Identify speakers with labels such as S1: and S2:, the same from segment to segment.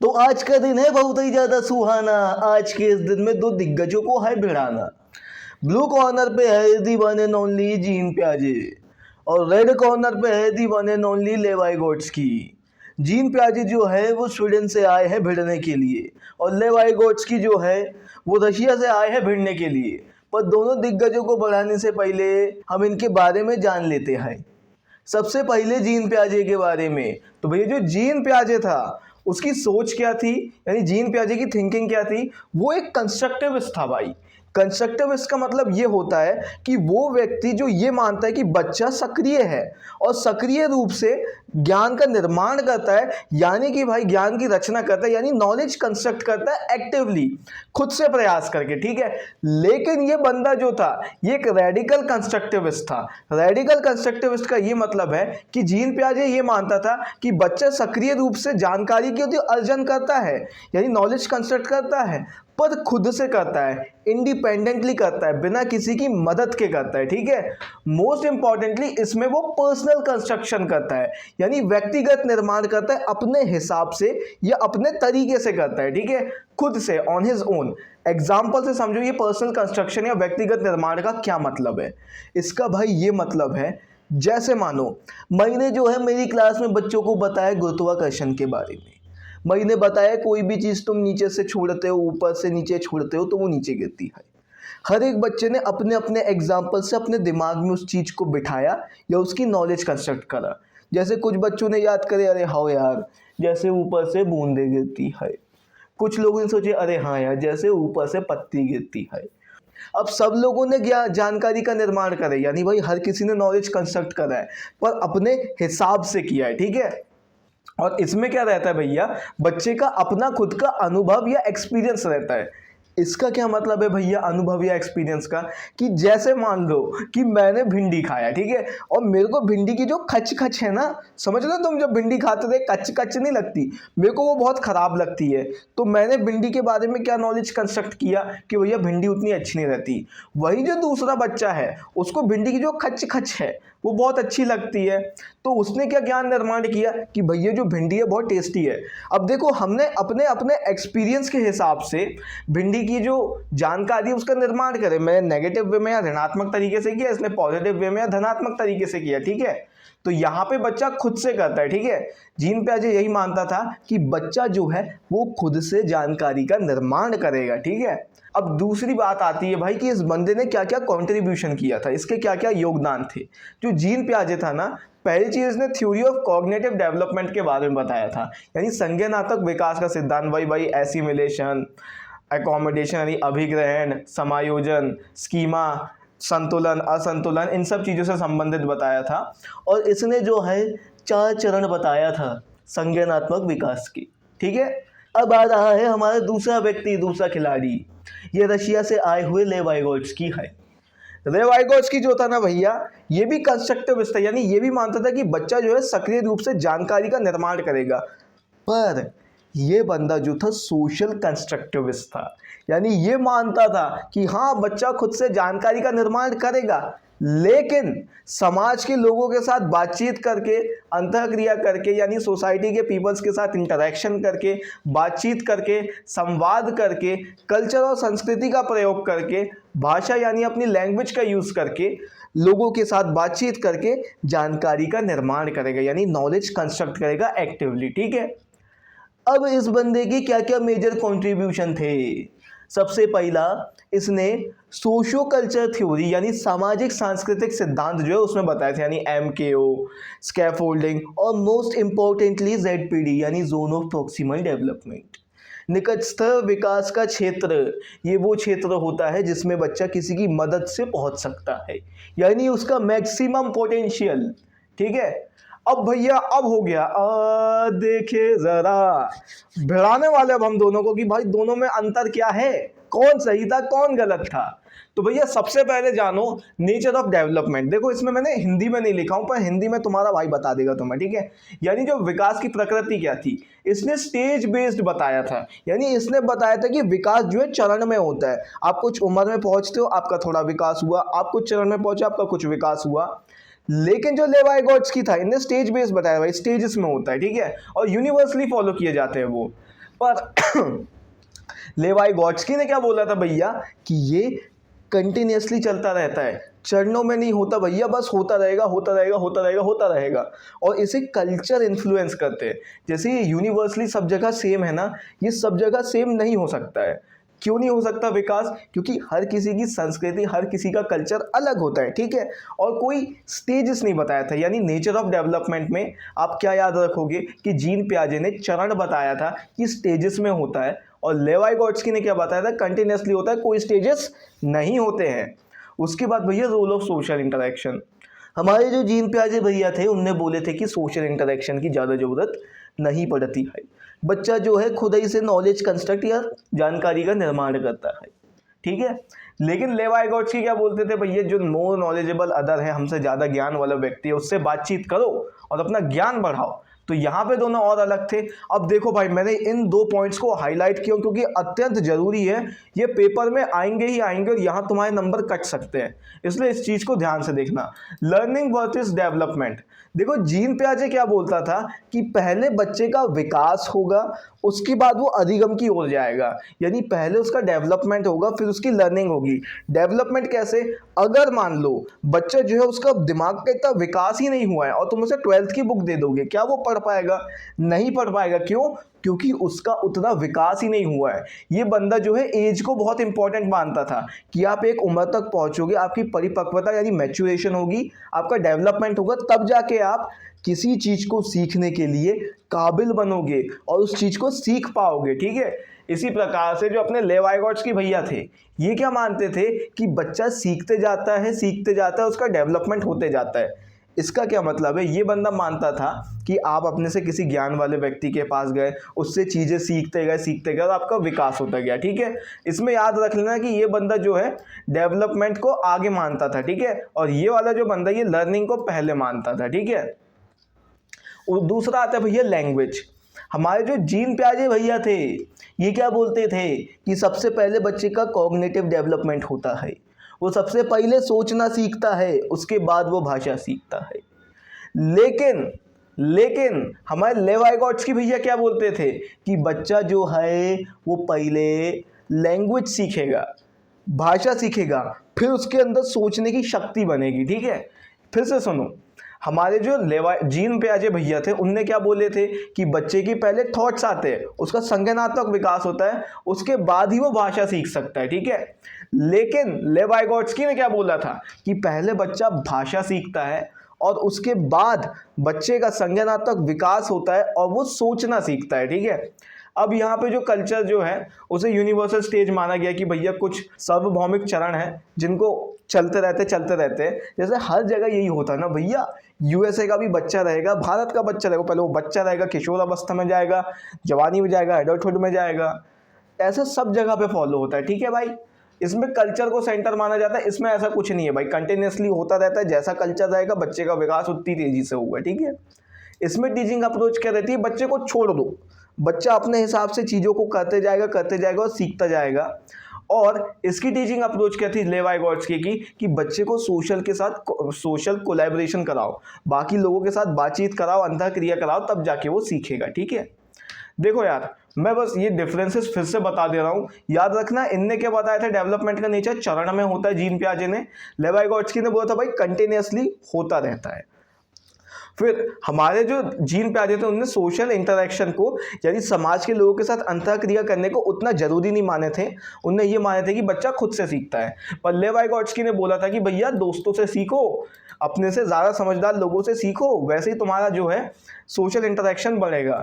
S1: तो आज का दिन है बहुत ही ज्यादा सुहाना। आज के इस दिन में दो दिग्गजों को है भिड़ाना। ब्लू कॉर्नर पे है the one and only Jean प्याजे और रेड कॉर्नर पे है the one and only Lev Vygotsky. Jean प्याजे जो है वो स्वीडन से आए हैं भिड़ने के लिए और लेवाई गोट्स्की जो है वो रशिया से आए हैं भिड़ने के लिए। पर दोनों दिग्गजों को बढ़ाने से पहले हम इनके बारे में जान लेते हैं। सबसे पहले जीन प्याजे के बारे में। तो भैया जो जीन प्याजे था उसकी सोच क्या थी, यानी जीन प्याजे की थिंकिंग क्या थी, वो एक कंस्ट्रक्टिविस्ट था भाई। कंस्ट्रक्टिविस्ट का मतलब ये होता है कि वो व्यक्ति जो ये मानता है कि बच्चा सक्रिय है और सक्रिय रूप से ज्ञान का निर्माण करता है, यानी कि भाई ज्ञान की रचना करता है, यानी नॉलेज कंस्ट्रक्ट करता है एक्टिवली, खुद से प्रयास करके, ठीक है। लेकिन ये बंदा जो था ये एक रेडिकल कंस्ट्रक्टिविस्ट था। रेडिकल कंस्ट्रक्टिविस्ट का ये मतलब है कि जीन प्याजे ये मानता था कि बच्चा सक्रिय रूप से जानकारी की अर्जन करता है, यानी नॉलेज कंस्ट्रक्ट करता है, पर खुद से करता है, इंडिपेंडेंटली करता है, बिना किसी की मदद के करता है, ठीक है। मोस्ट इंपॉर्टेंटली इसमें वो पर्सनल कंस्ट्रक्शन करता है, यानी व्यक्तिगत निर्माण करता है, अपने हिसाब से या अपने तरीके से करता है, ठीक है, खुद से, ऑन हिज ओन। एग्जाम्पल से समझो ये पर्सनल कंस्ट्रक्शन या व्यक्तिगत निर्माण का क्या मतलब है। इसका भाई ये मतलब है, जैसे मानो मैंने जो है मेरी क्लास में बच्चों को बताया गुरुत्वाकर्षण के बारे में। मैंने बताया कोई भी चीज़ तुम नीचे से छोड़ते हो, ऊपर से नीचे छोड़ते हो तो वो नीचे गिरती है। हर एक बच्चे ने अपने अपने एग्जाम्पल से अपने दिमाग में उस चीज़ को बिठाया या उसकी नॉलेज कंस्ट्रक्ट करा। जैसे कुछ बच्चों ने याद करे, अरे हाँ यार जैसे ऊपर से बूंदे गिरती है। कुछ लोगों ने सोचे, अरे हाँ यार जैसे ऊपर से पत्ती गिरती है। अब सब लोगों ने जानकारी का निर्माण करा, यानी भाई हर किसी ने नॉलेज कंस्ट्रक्ट करा है, पर अपने हिसाब से किया है, ठीक है। और इसमें क्या रहता है भैया, बच्चे का अपना खुद का अनुभव या एक्सपीरियंस रहता है। इसका क्या मतलब है भैया अनुभव या एक्सपीरियंस का, कि जैसे मान लो कि मैंने भिंडी खाया, ठीक है, और मेरे को भिंडी की जो खच खच है ना, समझ लो तुम जब भिंडी खाते थे कच कच नहीं लगती, मेरे को वो बहुत खराब लगती है। तो मैंने भिंडी के बारे में क्या नॉलेज कंस्ट्रक्ट किया कि भैया भिंडी उतनी अच्छी नहीं रहती। वही जो दूसरा बच्चा है उसको भिंडी की जो खच खच है वो बहुत अच्छी लगती है, तो उसने क्या ज्ञान निर्माण किया कि भैया जो भिंडी है बहुत टेस्टी है। अब देखो हमने अपने अपने एक्सपीरियंस के हिसाब से भिंडी की जो जानकारी उसका निर्माण करे। मैंने नेगेटिव वे में या ऋणात्मक तरीके से किया, इसने पॉजिटिव वे में या धनात्मक तरीके से किया, ठीक है। तो यहाँ पे बच्चा खुद से करता है, ठीक है। जीन प्याजे यही मानता था कि बच्चा जो है वो खुद से जानकारी का निर्माण करेगा, ठीक है। अब दूसरी बात आती है भाई कि इस बंदे ने क्या क्या कंट्रीब्यूशन किया था, इसके क्या क्या योगदान थे। जो जीन प्याजे था ना, पहली चीज इसने थ्योरी ऑफ कॉग्निटिव डेवलपमेंट के बारे में बताया था, यानी संज्ञानात्मक विकास का सिद्धांत। भाई एसिमिलेशन, एकोमोडेशन यानी अभिग्रहण, समायोजन, स्कीमा, संतुलन, असंतुलन, इन सब चीज़ों से संबंधित बताया था। और इसने जो है 4 चरण बताया था संज्ञानात्मक विकास की, ठीक है। अब आ रहा है हमारा दूसरा व्यक्ति, दूसरा खिलाड़ी। ये रशिया से आए हुए लेवाइगोट्स्की है। लेवाइगोट्स्की जो था ना भैया, ये भी कंस्ट्रक्टिविस्ट था, यानी ये भी मानता था कि बच्चा जो है सक्रिय रूप से जानकारी का निर्माण करेगा। पर ये बंदा जो था सोशल कंस्ट्रक्टिविस्ट था, यानी ये मानता था कि हाँ बच्चा खुद से जानकारी का निर्माण करेगा, लेकिन समाज के लोगों के साथ बातचीत करके, अंतःक्रिया करके, यानी सोसाइटी के पीपल्स के साथ इंटरेक्शन करके, बातचीत करके, संवाद करके, कल्चर और संस्कृति का प्रयोग करके, भाषा यानी अपनी लैंग्वेज का यूज़ करके, लोगों के साथ बातचीत करके जानकारी का निर्माण करेगा, यानी नॉलेज कंस्ट्रक्ट करेगा एक्टिवली, ठीक है। अब इस बंदे के क्या क्या मेजर कंट्रीब्यूशन थे। सबसे पहला, इसने सोशो कल्चर थ्योरी यानी सामाजिक सांस्कृतिक सिद्धांत जो है उसमें बताए थे, यानी MKO, स्कैफोल्डिंग, और मोस्ट इंपॉर्टेंटली ZPD यानी जोन ऑफ प्रॉक्सिमल डेवलपमेंट, निकटस्थ विकास का क्षेत्र। ये वो क्षेत्र होता है जिसमें बच्चा किसी की मदद से पहुंच सकता है, यानी उसका मैक्सिमम पोटेंशियल, ठीक है। अब भैया अब हो गया, देखे जरा भिड़ाने वाले अब हम दोनों को कि भाई दोनों में अंतर क्या है, कौन सही था कौन गलत था। तो भैया सबसे पहले जानो नेचर ऑफ डेवलपमेंट। देखो इसमें मैंने हिंदी में नहीं लिखा हूं, पर हिंदी में तुम्हारा भाई बता देगा तुम्हें, ठीक है। यानी जो विकास की प्रकृति क्या थी, इसने स्टेज बेस्ड बताया था, यानी इसने बताया था कि विकास जो है चरण में होता है। आप कुछ उम्र में पहुंचते हो, आपका थोड़ा विकास हुआ, आप कुछ चरण में पहुंचे, आपका कुछ विकास हुआ। लेकिन जो लेवाइगोट्स्की था, इनने स्टेज बेस्ड बताया, भाई स्टेजेस में होता है, ठीक है, और यूनिवर्सली फॉलो किए जाते हैं वो। पर लेवाई गॉट्स्की ने क्या बोला था भैया कि ये कंटिन्यूसली चलता रहता है, चरणों में नहीं होता भैया, बस होता रहेगा होता रहेगा होता रहेगा होता रहेगा। और इसे कल्चर इन्फ्लुएंस करते हैं। जैसे ये यूनिवर्सली सब जगह सेम है ना, ये सब जगह सेम नहीं हो सकता है। क्यों नहीं हो सकता विकास? क्योंकि हर किसी की संस्कृति, हर किसी का कल्चर अलग होता है, ठीक है। और कोई स्टेजेस नहीं बताया था, यानी नेचर ऑफ डेवलपमेंट में आप क्या याद रखोगे कि जीन पियाजे ने चरण बताया था कि स्टेजेस में होता है, और लेवाई गॉट्स्की ने क्या बताया था, कंटिन्यूसली होता है, कोई स्टेजेस नहीं होते हैं। उसके बाद भैया रोल ऑफ सोशल इंटरेक्शन। हमारे जो जीन पियाजे भैया थे उनने बोले थे कि सोशल इंटरेक्शन की ज़्यादा ज़रूरत नहीं पड़ती है, बच्चा जो है खुद ही से नॉलेज कंस्ट्रक्ट या जानकारी का निर्माण करता है, ठीक है। लेकिन लेवाई गॉट्स्की क्या बोलते थे भैया, जो मोर नॉलेजेबल अदर है, हमसे ज़्यादा ज्ञान वाला व्यक्ति है, उससे बातचीत करो और अपना ज्ञान बढ़ाओ। तो यहाँ पे दोनों और अलग थे। अब देखो भाई, मैंने इन 2 पॉइंट्स को हाईलाइट किया क्योंकि अत्यंत जरूरी है, ये पेपर में आएंगे ही आएंगे और यहाँ तुम्हारे नंबर कट सकते हैं, इसलिए इस चीज़ को ध्यान से देखना। Learning versus development. देखो जीन पियाजे क्या बोलता था कि पहले बच्चे का विकास होगा, उसके बाद वो अधिगम की ओर जाएगा, यानी पहले उसका डेवलपमेंट होगा फिर उसकी लर्निंग होगी। डेवलपमेंट कैसे? अगर मान लो बच्चा जो है उसका दिमाग का इतना विकास ही नहीं हुआ है और तुम उसे 12th की बुक दे दोगे, क्या वो पढ़ पाएगा? नहीं पढ़ पाएगा। क्यों? क्योंकि उसका उतना विकास ही नहीं हुआ है। ये बंदा जो है एज को बहुत इंपॉर्टेंट मानता था कि आप एक उम्र तक पहुंचोगे, आपकी परिपक्वता यानी मैच्योरेशन होगी, आपका डेवलपमेंट होगा, तब जाके आप किसी चीज़ को सीखने के लिए काबिल बनोगे और उस चीज़ को सीख पाओगे, ठीक है। इसी प्रकार से जो अपने लेवाई गॉट्स्की भैया थे, ये क्या मानते थे कि बच्चा सीखते जाता है, सीखते जाता है, उसका डेवलपमेंट होते जाता है। इसका क्या मतलब है? ये बंदा मानता था कि आप अपने से किसी ज्ञान वाले व्यक्ति के पास गए, उससे चीज़ें सीखते गए और आपका विकास होता गया, ठीक है। इसमें याद रख लेना कि ये बंदा जो है डेवलपमेंट को आगे मानता था, ठीक है, और ये वाला जो बंदा ये लर्निंग को पहले मानता था, ठीक है। और दूसरा आता है भैया लैंग्वेज। हमारे जो जीन पियाजे भैया थे, ये क्या बोलते थे कि सबसे पहले बच्चे का कॉग्निटिव डेवलपमेंट होता है, वो सबसे पहले सोचना सीखता है, उसके बाद वो भाषा सीखता है। लेकिन हमारे लेवाई गॉट्स्की भैया क्या बोलते थे कि बच्चा जो है वो पहले लैंग्वेज सीखेगा, भाषा सीखेगा, फिर उसके अंदर सोचने की शक्ति बनेगी, ठीक है। फिर से सुनो, हमारे जो जीन पियाजे भैया थे उनने क्या बोले थे कि बच्चे की पहले थॉट्स आते हैं, उसका संज्ञानात्मक विकास होता है, उसके बाद ही वो भाषा सीख सकता है, ठीक है। लेकिन लेवाई गॉट्स्की ने क्या बोला था कि पहले बच्चा भाषा सीखता है और उसके बाद बच्चे का संज्ञानात्मक विकास होता है और वो सोचना सीखता है, ठीक है। अब यहाँ पे जो कल्चर जो है उसे यूनिवर्सल स्टेज माना गया कि भैया कुछ सार्वभौमिक चरण है जिनको चलते रहते हैं। जैसे हर जगह यही होता है ना भैया, यूएसए का भी बच्चा रहेगा, भारत का बच्चा रहेगा, पहले वो बच्चा रहेगा, किशोर अवस्था में जाएगा, जवानी में जाएगा, एडल्टहुड में जाएगा, ऐसा सब जगह पे फॉलो होता है, ठीक है भाई। इसमें कल्चर को सेंटर माना जाता है, इसमें ऐसा कुछ नहीं है भाई, कंटिन्यूसली होता रहता है, जैसा कल्चर रहेगा बच्चे का विकास उतनी तेजी से होगा, ठीक है। इसमें टीचिंग अप्रोच क्या रहती है? बच्चे को छोड़ दो, बच्चा अपने हिसाब से चीज़ों को करते जाएगा और सीखता जाएगा। और इसकी टीचिंग अप्रोच क्या थी लेवाई गॉट्स्की की कि बच्चे को सोशल कोलैबोरेशन कराओ, बाकी लोगों के साथ बातचीत कराओ, अंतःक्रिया कराओ, तब जाके वो सीखेगा, ठीक है। देखो यार, मैं बस ये डिफरेंसेस फिर से बता दे रहा हूँ, याद रखना। इनने क्या बताया था? डेवलपमेंट का नेचर चरण में होता है, जीन पियाजे ने। लेवाई गॉट्स्की ने बोला था भाई कंटिन्यूसली होता रहता है। फिर हमारे जो जीन पियाजे थे उन्होंने सोशल इंटरेक्शन को, यानी समाज के लोगों के साथ अंतःक्रिया करने को उतना जरूरी नहीं माने थे। उनने ये माने थे कि बच्चा खुद से सीखता है। पर लेवाई गॉट्स्की ने बोला था कि भैया दोस्तों से सीखो, अपने से ज़्यादा समझदार लोगों से सीखो, वैसे ही तुम्हारा जो है सोशल इंटरेक्शन बढ़ेगा।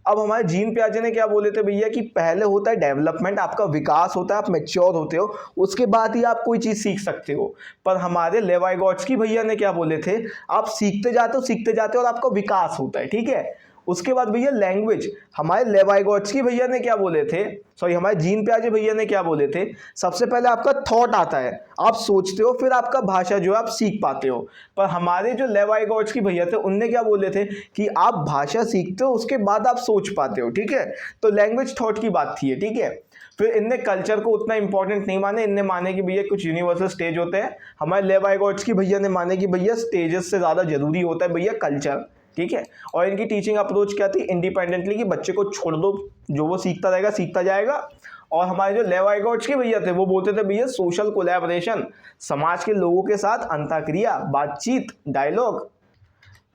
S1: अब हमारे जीन पियाजे ने क्या बोले थे भैया कि पहले होता है डेवलपमेंट, आपका विकास होता है, आप मैच्योर होते हो, उसके बाद ही आप कोई चीज़ सीख सकते हो। पर हमारे लेवाई गॉट्स्की भैया ने क्या बोले थे? आप सीखते जाते हो और आपका विकास होता है, ठीक है। उसके बाद भैया लैंग्वेज, हमारे लेवाई गॉट्स्की भैया ने क्या बोले थे, हमारे जीन पियाजे भैया ने क्या बोले थे? सबसे पहले आपका थॉट आता है, आप सोचते हो, फिर आपका भाषा जो है आप सीख पाते हो। पर हमारे जो लेवाई गॉट्स्की भैया थे उनने क्या बोले थे कि आप भाषा सीखते हो, उसके बाद आप सोच पाते हो, ठीक है। तो लैंग्वेज थॉट की बात थी, ठीक है। फिर इनने कल्चर को उतना इंपॉर्टेंट नहीं माने, इनने माने कि भैया कुछ यूनिवर्सल स्टेज होते हैं। हमारे लेवाई गॉट्स्की भैया ने माने कि भैया स्टेजेस से ज़्यादा जरूरी होता है भैया कल्चर,
S2: ठीक है। और इनकी टीचिंग अप्रोच क्या थी, इंडिपेंडेंटली, कि बच्चे को छोड़ दो, जो वो सीखता रहेगा सीखता जाएगा। और हमारे जो लेवाई गॉड्स के भैया थे वो बोलते थे भैया सोशल कोलैबोरेशन, समाज के लोगों के साथ अंतःक्रिया, बातचीत, डायलॉग।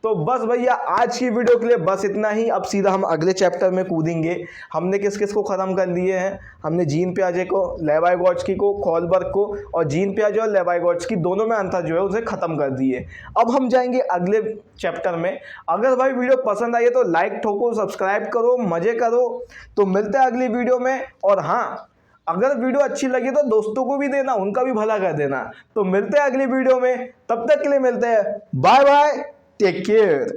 S2: तो बस भैया आज की वीडियो के लिए बस इतना ही। अब सीधा हम अगले चैप्टर में कूदेंगे। हमने किस किस को ख़त्म कर लिए हैं, हमने जीन पियाजे को, लेवाई गॉड्स्की को, कोलबर्ग को, और जीन पियाजे और लेवाई गॉड्स्की दोनों में अंतर जो है उसे ख़त्म कर दिए। अब हम जाएंगे अगले चैप्टर में। अगर भाई वीडियो पसंद आई है तो लाइक ठोको, सब्सक्राइब करो, मज़े करो। तो मिलते हैं अगली वीडियो में। और हाँ, अगर वीडियो अच्छी लगी तो दोस्तों को भी देना, उनका भी भला कर देना। तो मिलते हैं अगली वीडियो में, तब तक के लिए मिलते हैं, बाय बाय, टेक केयर।